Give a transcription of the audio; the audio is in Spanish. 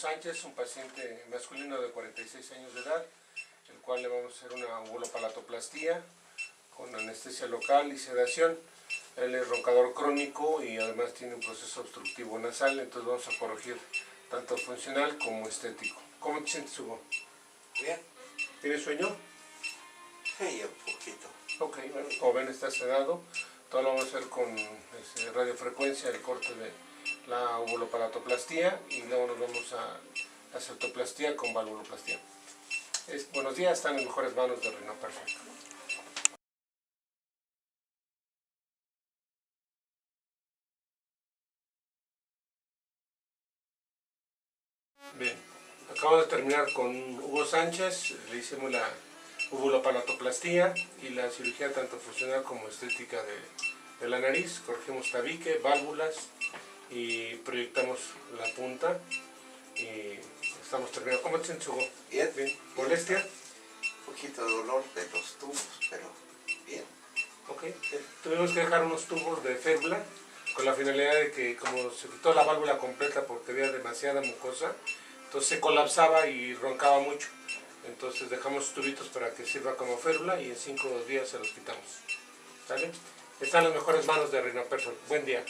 Sánchez, un paciente masculino de 46 años de edad, el cual le vamos a hacer una vulopalatoplastía con anestesia local y sedación. Él es roncador crónico y además tiene un proceso obstructivo nasal, entonces vamos a corregir tanto funcional como estético. ¿Cómo te sientes, Hugo? Bien. ¿Tienes sueño? Sí, un poquito. Ok, bueno, como ven está sedado. Todo lo vamos a hacer con radiofrecuencia, el corte de la vulopalatoplastía, y luego nos vamos a la septoplastía con valvuloplastía. Buenos días, están en mejores manos de Rhino Perfect. Bien, acabamos de terminar con Hugo Sánchez, le hicimos la vulopalatoplastía y la cirugía tanto funcional como estética de la nariz. Corregimos tabique, válvulas y proyectamos la punta y estamos terminando. ¿Cómo te sientes, Hugo? Bien. Bien. ¿Molestia? Un poquito de dolor de los tubos, pero bien. Ok. Tuvimos que dejar unos tubos de férula con la finalidad de que, como se quitó la válvula completa porque había demasiada mucosa, entonces se colapsaba y roncaba mucho. Entonces dejamos tubitos para que sirva como férula y en 5 días se los quitamos. ¿Sale? Están en las mejores manos de Rhino Perfect. Buen día.